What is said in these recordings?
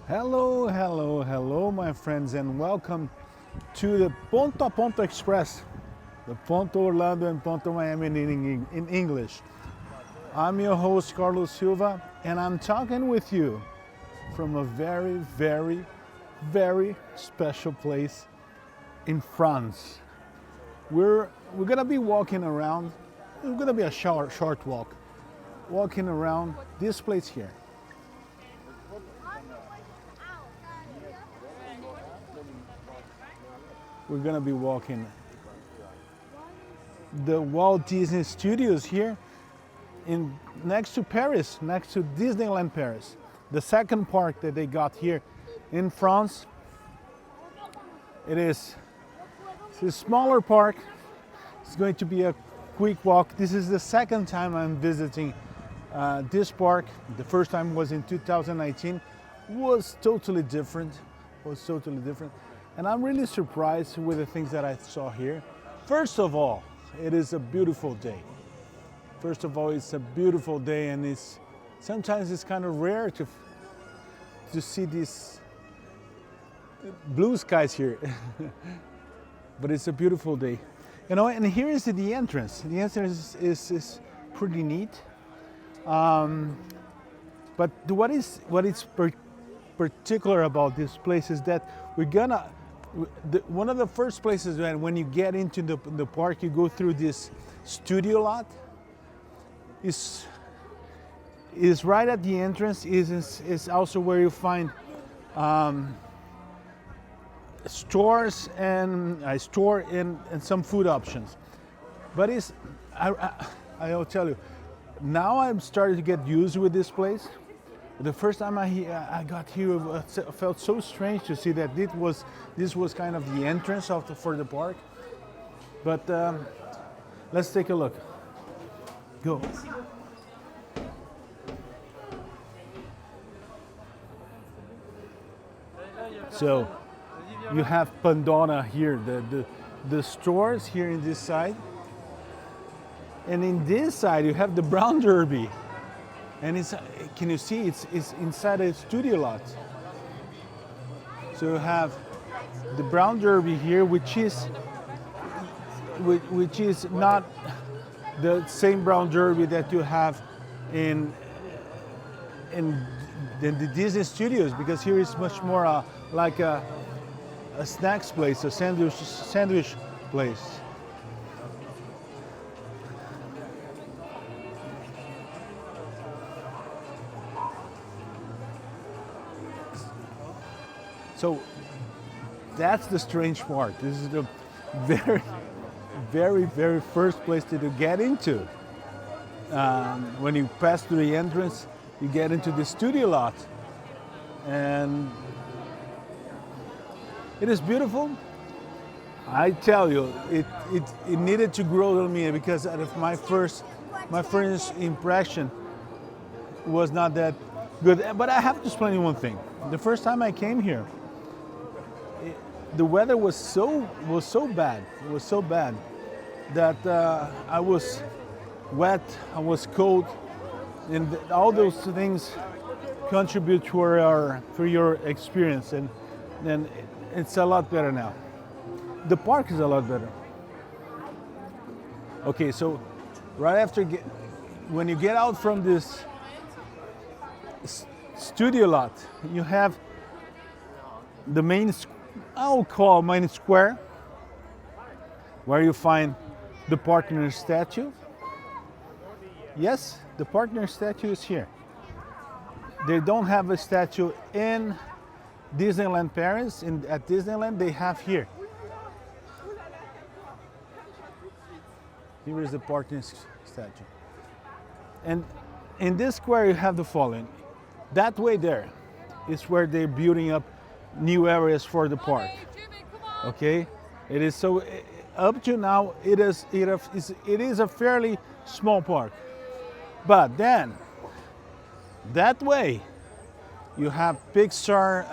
Hello, hello, hello, my friends, and welcome to the Ponto Express, the Ponto Orlando and Ponto Miami in English. I'm your host, Carlos Silva, and I'm talking with you from a very, very, very special place in France. We're gonna be walking around. It's gonna be a short walk, walking around this place here. We're gonna be walking the Walt Disney Studios here next to Paris, next to Disneyland Paris. The second park that they got here in France. It's a smaller park. It's going to be a quick walk. This is the second time I'm visiting this park. The first time was in 2019. Was totally different. And I'm really surprised with the things that I saw here. First of all, it is a beautiful day. And sometimes it's kind of rare to see these blue skies here. But it's a beautiful day. You know, and here is the entrance. The entrance is pretty neat. But what is particular about this place is that one of the first places when you get into the park, you go through this studio lot. Is right at the entrance. Is also where you find stores and a store and some food options. But I'll tell you, now I'm starting to get used with this place. The first time I got here, it felt so strange to see that this was kind of the entrance for the park. But let's take a look. Go. So you have Pandora here, the stores here in this side. And in this side you have the Brown Derby. And can you see it's inside a studio lot. So you have the Brown Derby here, which is not the same Brown Derby that you have in the Disney Studios, because here is much more like a snacks place, a sandwich place. So that's the strange part. This is the very, very, very first place to get into. When you pass through the entrance, you get into the studio lot. And it is beautiful. I tell you, it needed to grow on me, because out of my first impression was not that good. But I have to explain you one thing. The first time I came here, the weather was so bad. It was so bad that I was wet, I was cold, and all those things contribute to your experience. And it's a lot better now. The park is a lot better. Okay, so right after when you get out from this studio lot, you have the main square, where you find the partner statue. Yes, the partner statue is here. They don't have a statue in Disneyland Paris. At Disneyland, they have here. Here is the partner statue. And in this square, you have the following. That way there is where they're building up new areas for the park. Okay, it is so up to now. It is a fairly small park, but then that way you have Pixar,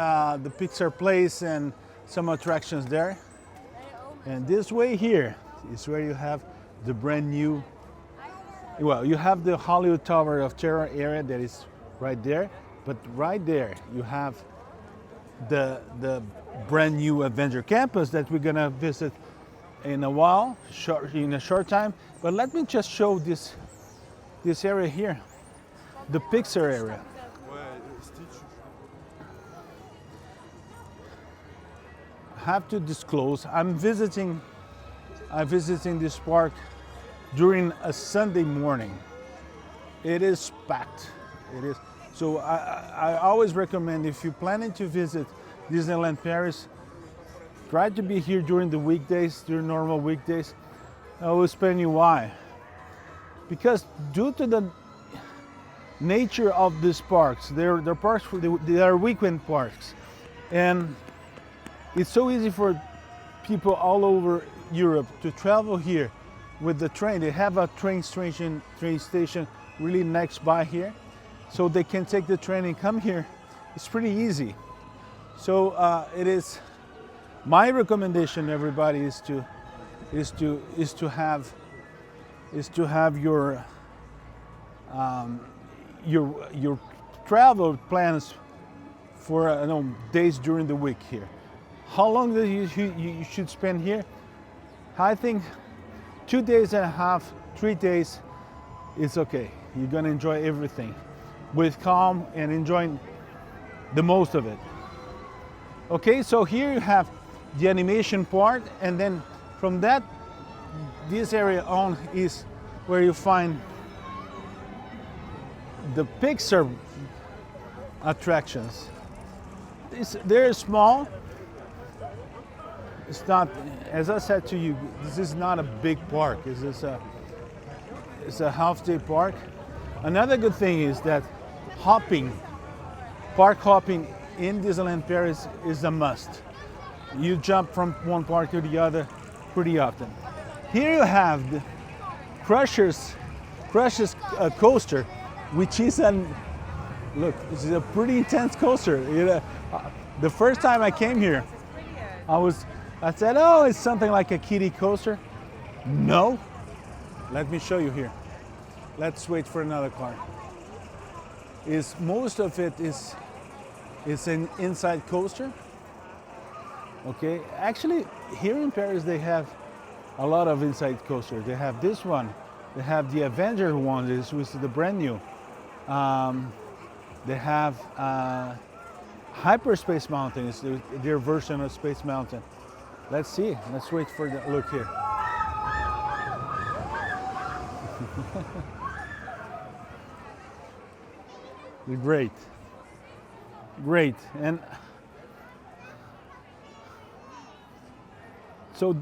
the Pixar place, and some attractions there. And this way here is where you have the brand new. Well, you have the Hollywood Tower of Terror area that is right there, but right there you have the brand new Avenger campus that we're gonna visit in a while, in a short time. But let me just show this area here, the Pixar area. I have to disclose, I'm visiting this park during a Sunday morning. It is packed. It is. So I always recommend, if you're planning to visit Disneyland Paris, try to be here during the weekdays, during normal weekdays. I will explain you why. Because due to the nature of these parks, they're parks, they are weekend parks, and it's so easy for people all over Europe to travel here with the train. They have a train station really next by here, so they can take the train and come here. It's pretty easy. So it is my recommendation, everybody, is to have your travel plans for days during the week here. How long do you should spend here? I think 2 days and a half, 3 days, it's okay. You're gonna enjoy everything with calm and enjoying the most of it. Okay, so here you have the animation part, and then from that, this area on is where you find the Pixar attractions. They're small. It's not, as I said to you, this is not a big park. It's a half-day park. Another good thing is that park hopping in Disneyland Paris is a must. You jump from one park to the other pretty often. Here you have the Crushers coaster, which is this is a pretty intense coaster. The first time I came here, I said, oh, it's something like a kiddie coaster. No, let me show you here. Let's wait for another car. Most of it is an inside coaster. Okay, actually here in Paris they have a lot of inside coasters. They have this one, they have the Avenger one, which is the brand new. They have Hyperspace Mountain, it's their version of Space Mountain. Let's see, let's wait for the look here. They're great, and so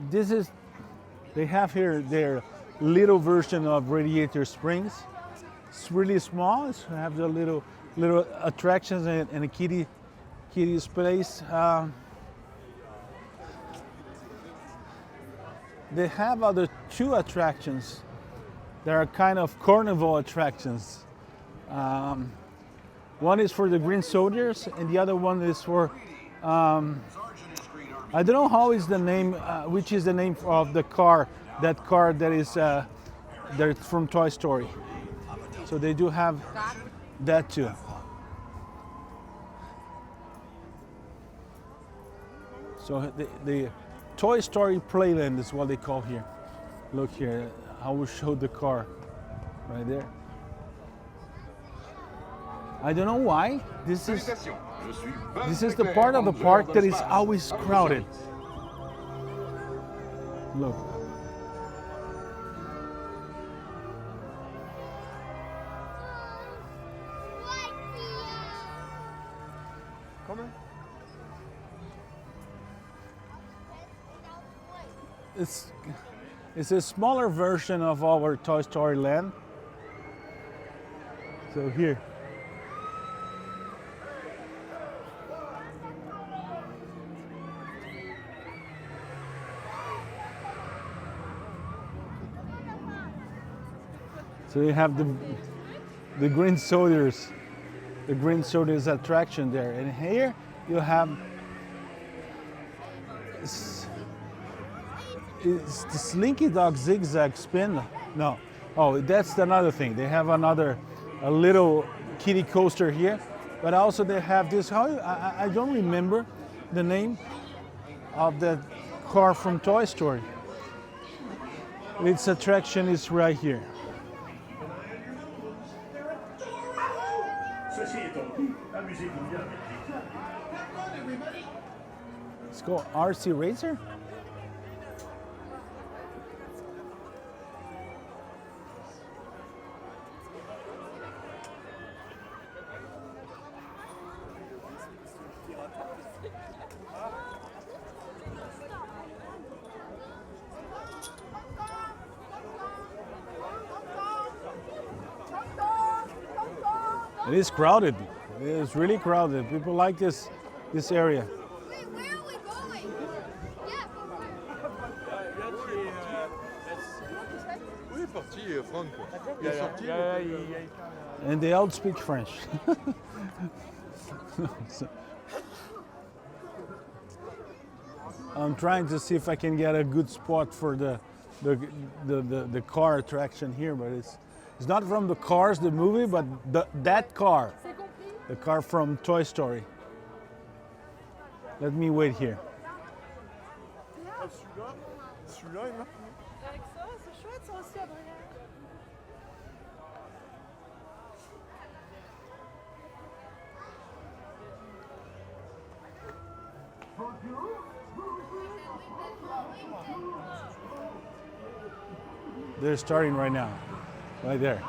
they have here their little version of Radiator Springs. It's really small. It has the little attractions and a kiddie space. They have other 2 attractions that are kind of carnival attractions. One is for the Green Soldiers, and the other one is for I don't know how is the name, which is the name of the car. That car that is that's from Toy Story. So they do have that too. So the Toy Story Playland is what they call here. Look here, I will show the car right there. I don't know why. This is the part of the park that is always crowded. Look. It's a smaller version of our Toy Story Land. So here. So you have the Green Soldiers, attraction there, and here you have it's the Slinky Dog Zigzag Spin. No, oh, that's another thing. They have a little kiddie coaster here, But also they have this, I don't remember the name of the car from Toy Story. Its attraction is right here. Let's go RC Racer. It is crowded. It is really crowded. People like this area. Wait, where are we going? Yeah, Oui, parti, Franck. And they all speak French. I'm trying to see if I can get a good spot for the car attraction here, but it's not from the Cars, the movie, but that car, the car from Toy Story. Let me wait here. Celui-là, il marque. Avec ça, c'est chouette, ça aussi, Adrien. They're starting right now, right there.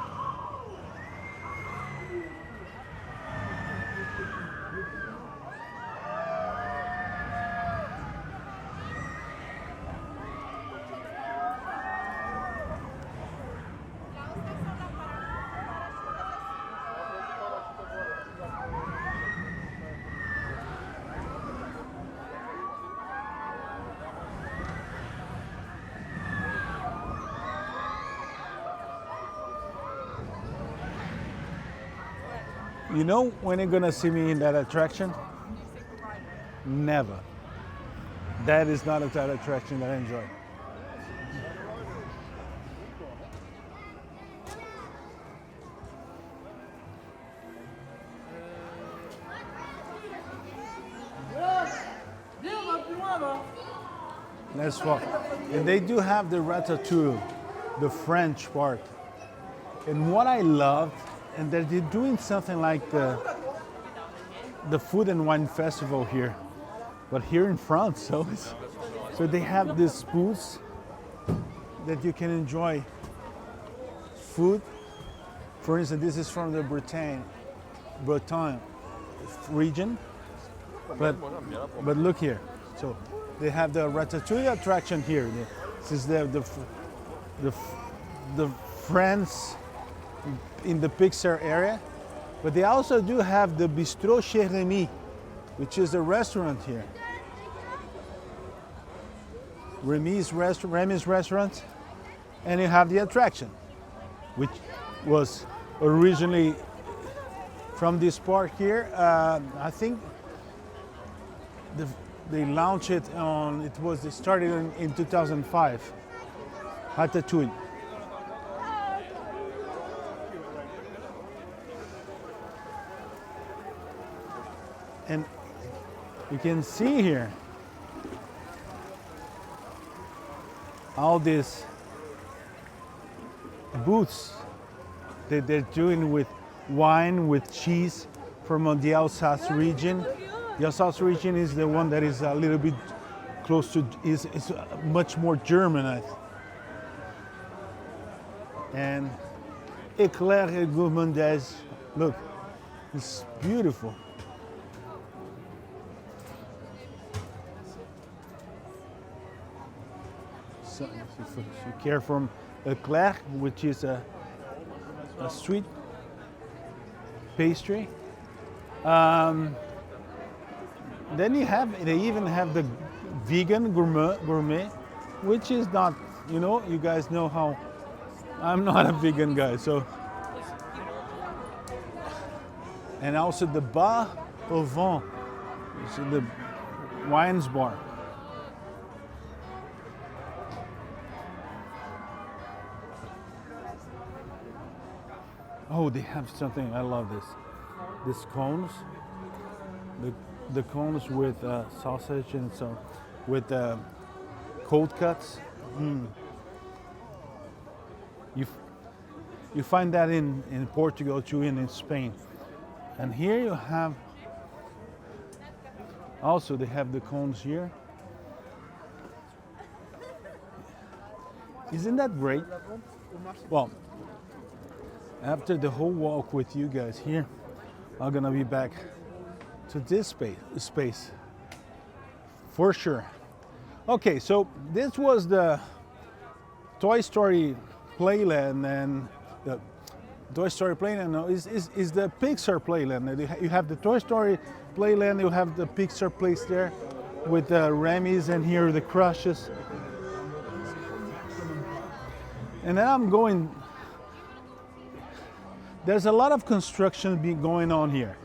You know when you're gonna see me in that attraction? Never. That is not a type of attraction that I enjoy. Let's walk. And they do have the ratatouille, the French part. And what I love, and they're doing something like the Food and Wine Festival here, but here in France. So they have these booths that you can enjoy food. For instance, this is from the Bretagne region, but look here. So they have the ratatouille attraction here. This is the France in the Pixar area, but they also do have the Bistrot Chez Rémy, which is a restaurant here. Remy's restaurant, and you have the attraction, which was originally from this park here. I think they launched it on. It started in 2005. Ratatouille. And you can see here all these booths that they're doing with wine, with cheese from the Alsace region. The Alsace region is the one that is a little bit close to, is much more German, I think. And Éclair et Gourmandise, look, it's beautiful. So if you care from Éclair, which is a sweet pastry. Then they even have the vegan gourmet, which is not, you guys know how I'm not a vegan guy, so. And also the bar au vin, which is the wines bar. Oh, they have something, I love this. these cones, the cones with sausage and so with cold cuts. You find that in Portugal too and in Spain. And here you have also they have the cones here. Isn't that great? Well, after the whole walk with you guys here, I'm gonna be back to this space for sure. Okay, so this was the Toy Story Playland, and the Toy Story Playland is the Pixar Playland. You have the Toy Story Playland, you have the Pixar place there with the Remy's, and here the Crushes. And then I'm going, there's a lot of construction going on here.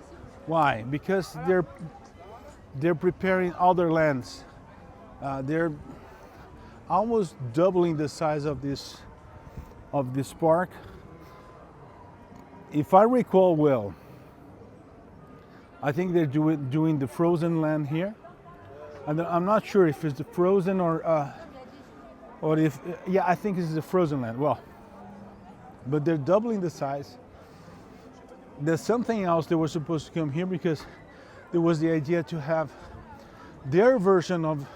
Why? Because they're preparing other lands. They're almost doubling the size of this park. If I recall well, I think they're doing the Frozen land here. And I'm not sure if it's the Frozen or if, yeah, I think it's the Frozen land. Well, but they're doubling the size. There's something else that was supposed to come here because there was the idea to have their version of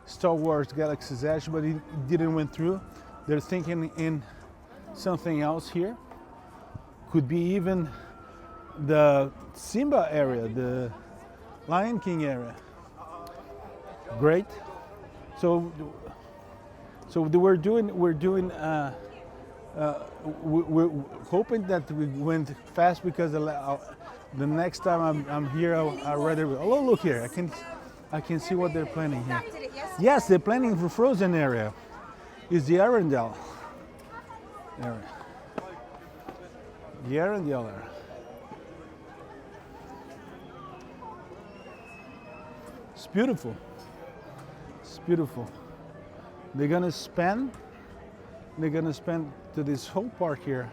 Star Wars Galaxy's Edge, but it didn't went through. They're thinking in something else here. Could be even the Simba area, the Lion King area. Great. So we're hoping that we went fast because the next time I'm here, I'd rather. Oh, look here! I can see what they're planning here. Yes, they're planning for Frozen area. Is the Arendelle area? The Arendelle area. It's beautiful. It's beautiful. They're gonna spend to this whole park here.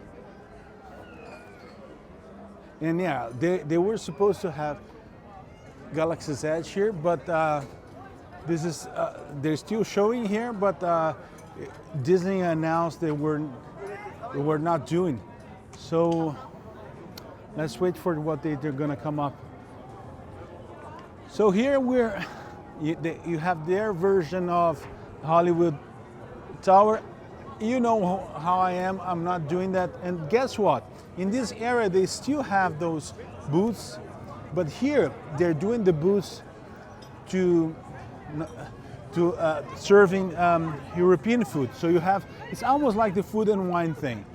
And yeah, they were supposed to have Galaxy's Edge here, but this is they're still showing here, but Disney announced they were not doing. So let's wait for what they're gonna come up. So here you have their version of Hollywood Tower. You know how I am, I'm not doing that. And guess what? In this area, they still have those booths, but here they're doing the booths to serving European food. So you have, it's almost like the food and wine thing.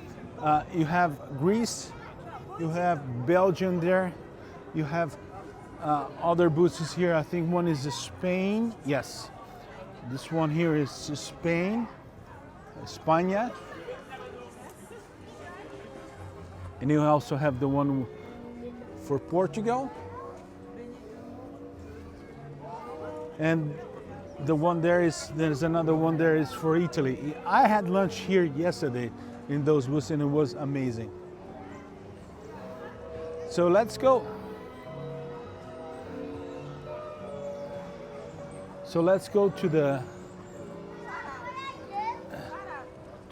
You have Greece, you have Belgium there, you have other booths here. I think one is Spain. Yes, this one here is Spain, España. And you also have the one for Portugal. And the one there's another one there is for Italy. I had lunch here yesterday in those booths and it was amazing. So let's go. So let's go to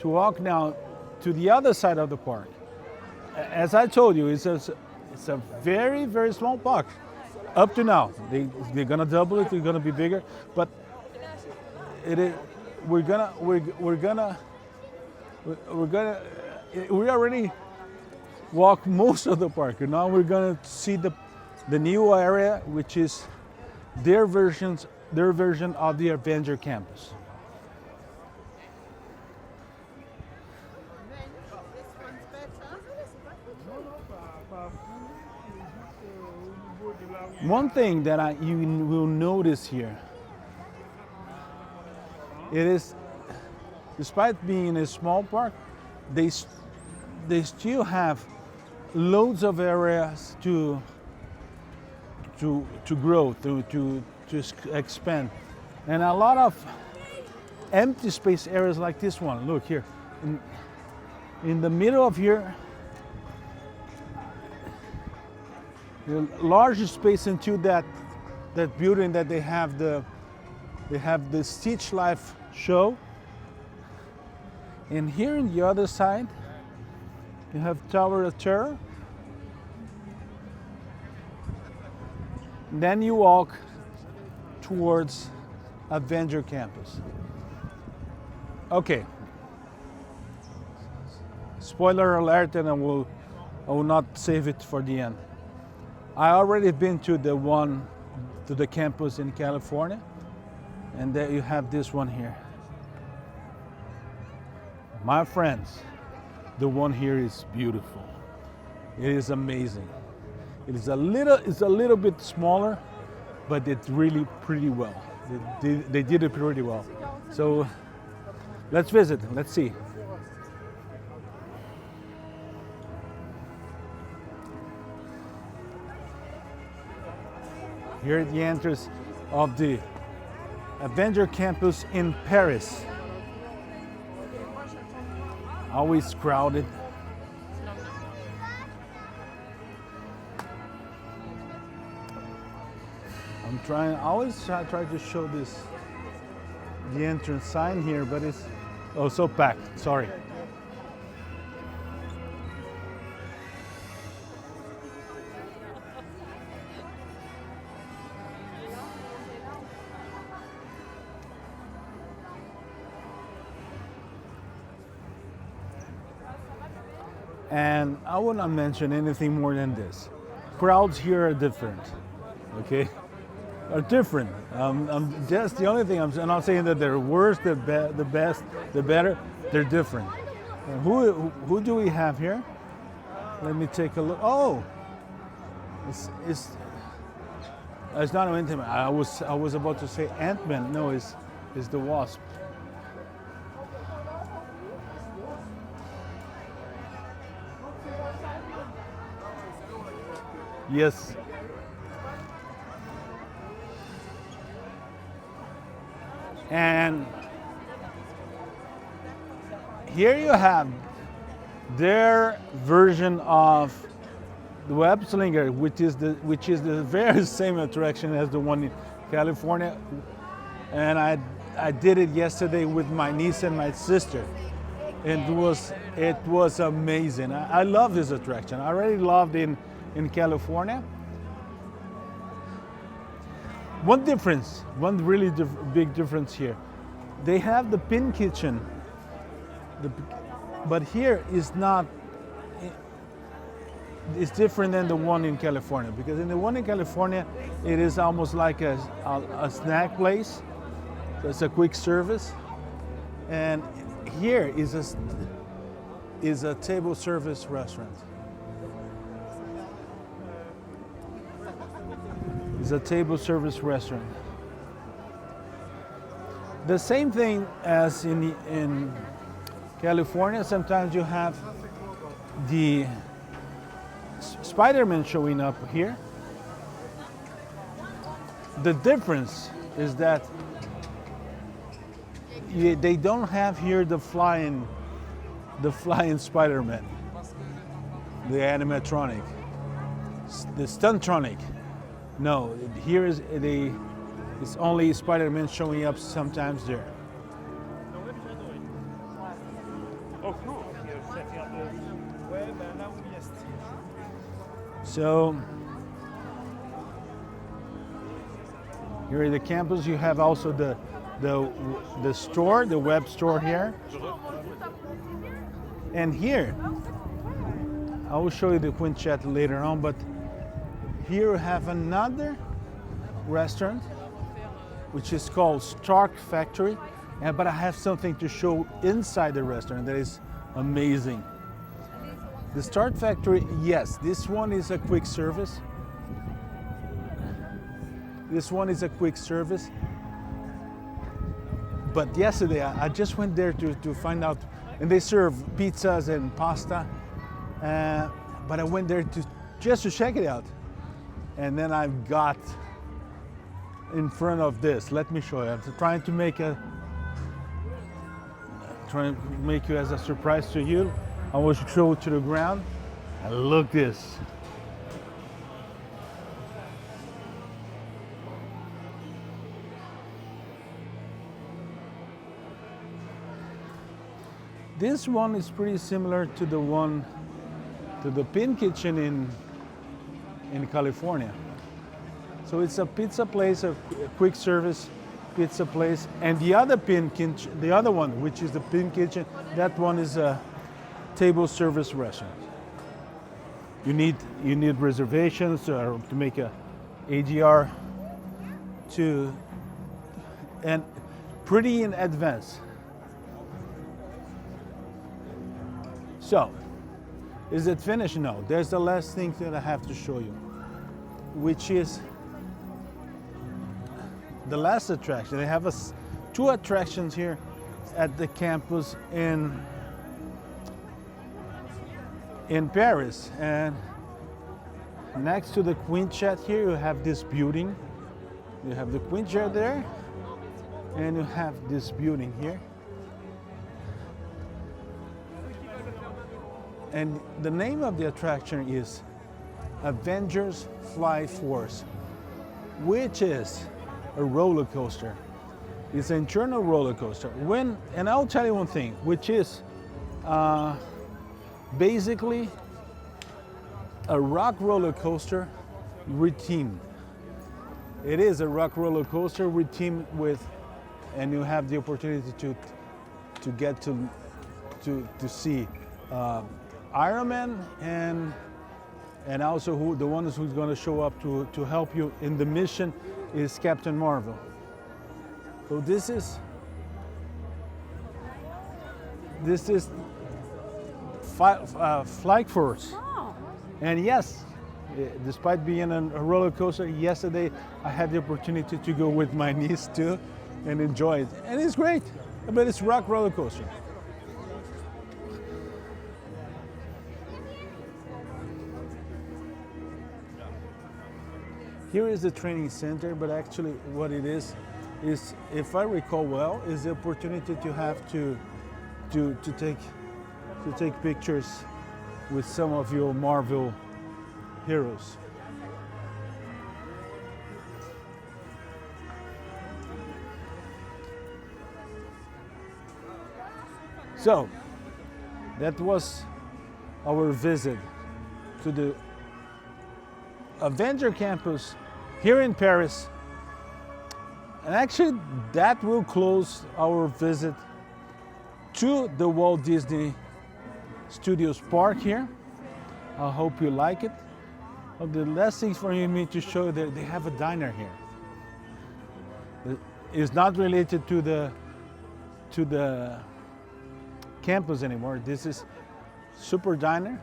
walk now to the other side of the park. As I told you, it's a very, very small park. Up to now, they're gonna double it. It's gonna be bigger, but we already walked most of the park, and now we're gonna see the new area, which is their version of the Avenger campus. One thing that you will notice here, it is, despite being a small park, they still have loads of areas to grow, to expand, and a lot of empty space areas like this one. Look here, in the middle of here, The larger space into that building that they have the Stitch Life show. And here on the other side, you have Tower of Terror. Then you walk towards Avenger campus. Okay. Spoiler alert, and I will not save it for the end. I already been to the campus in California, and there you have this one here. My friends, the one here is beautiful. It is amazing. It's a little bit smaller, but it's really pretty well. They did it pretty well. So let's visit. Let's see. Here at the entrance of the Avenger campus in Paris. Always crowded. I always try to show the entrance sign here, but it's so packed. Sorry. And I will not mention anything more than this. Crowds here are different, okay? Are different. I'm just the only thing I'm not saying that they're worse, the best, the better. They're different. And who do we have here? Let me take a look. Oh, it's not an Ant-Man. I was about to say Ant-Man. No, it's the Wasp. Yes. And here you have their version of the Web Slinger, which is the very same attraction as the one in California. And I did it yesterday with my niece and my sister. It was amazing. I love this attraction. I already loved it in California. One really big difference here. They have the pin kitchen, but here is not. It's different than the one in California, because in the one in California, it is almost like a snack place. So it's a quick service, and here is a table service restaurant. It's a table service restaurant. The same thing as in California. Sometimes you have the Spider-Man showing up here. The difference is that they don't have here the flying Spider-Man, the animatronic, the stuntronic. No, here it's only Spider-Man showing up sometimes there. So here at the campus, you have also the store, the web store here. And here, I will show you the Quintet later on, but here we have another restaurant, which is called Stark Factory. But I have something to show inside the restaurant that is amazing. The Stark Factory, yes, this one is a quick service. This one is a quick service. But yesterday, I just went there to find out, and they serve pizzas and pasta. But I went there just to check it out. And then I got in front of this. Let me show you. I'm trying to make you as a surprise to you. I will show it to the ground. And look this. This one is pretty similar to the Pin Kitchen in California. So it's a pizza place, a quick service pizza place, and the other the other one, which is the Pin Kitchen, that one is a table service restaurant. You need reservations to make a ADR and pretty in advance. So, is it finished? No. There's the last thing that I have to show you, which is the last attraction. They have two attractions here at the campus in Paris, and next to the Queen Chat here you have this building. You have the Queen Chair there, and you have this building here. And the name of the attraction is Avengers Fly Force, which is a roller coaster. It's an internal roller coaster. And I'll tell you one thing, which is basically a rock roller coaster rethemed. It is a rock roller coaster rethemed with, and you have the opportunity to get to see Iron Man and also the one who's going to show up to help you in the mission is Captain Marvel. So this is Flight Force. Oh. And yes, despite being a roller coaster, yesterday I had the opportunity to go with my niece too and enjoy it. And it's great, but it's rock roller coaster. Here is the training center, but actually what it is, if I recall well, is the opportunity to have to take pictures with some of your Marvel heroes. So that was our visit to the Avenger campus here in Paris. And actually that will close our visit to the Walt Disney Studios Park here. I hope you like it. The last thing for me to show you that they have a diner here. It's not related to the campus anymore. This is Super Diner.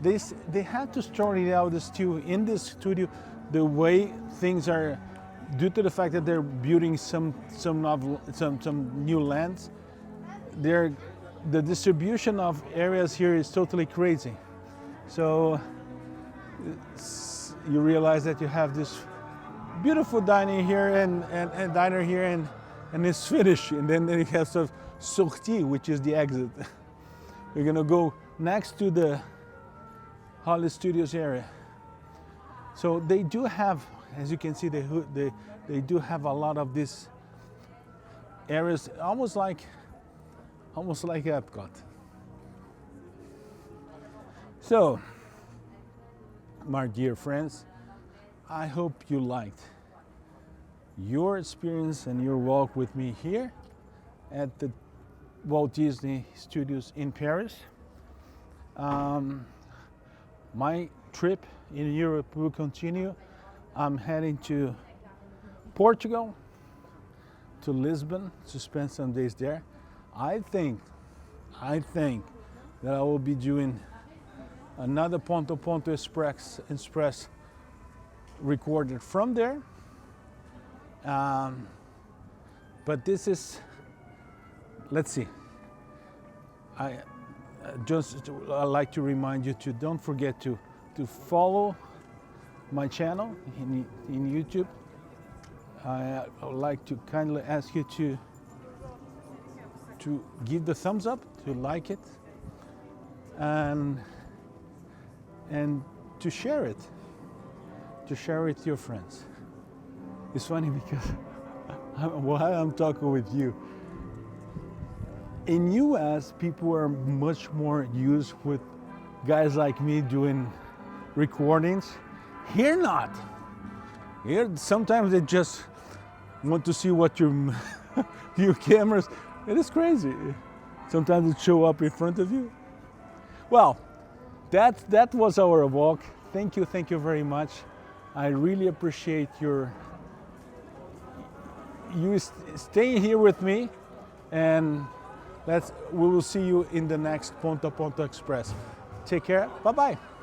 They had to start it out still in this studio the way things are, due to the fact that they're building some new lands. The distribution of areas here is totally crazy. So you realize that you have this beautiful dining here and diner here and it's finished. And then you have sort of sortie, which is the exit. We're gonna go next to the Hollywood Studios area. So they do have, as you can see, they do have a lot of these areas, almost like Epcot. So, my dear friends, I hope you liked your experience and your walk with me here at the Walt Disney Studios in Paris. My trip in Europe will continue. I'm heading to Portugal, to Lisbon, to spend some days there. I think that I will be doing another Ponto Express recorded from there. But this is, let's see. I I'd like to remind you to don't forget to follow my channel in YouTube. I would like to kindly ask you to give the thumbs up, to like it, and to share it with your friends. It's funny because while I'm talking with you. In US, people are much more used with guys like me doing recordings. Here not. Here sometimes they just want to see what your your cameras. It is crazy. Sometimes it show up in front of you. Well, that was our walk. Thank you very much. I really appreciate you staying here with me, and we will see you in the next Ponto Express. Take care. Bye bye.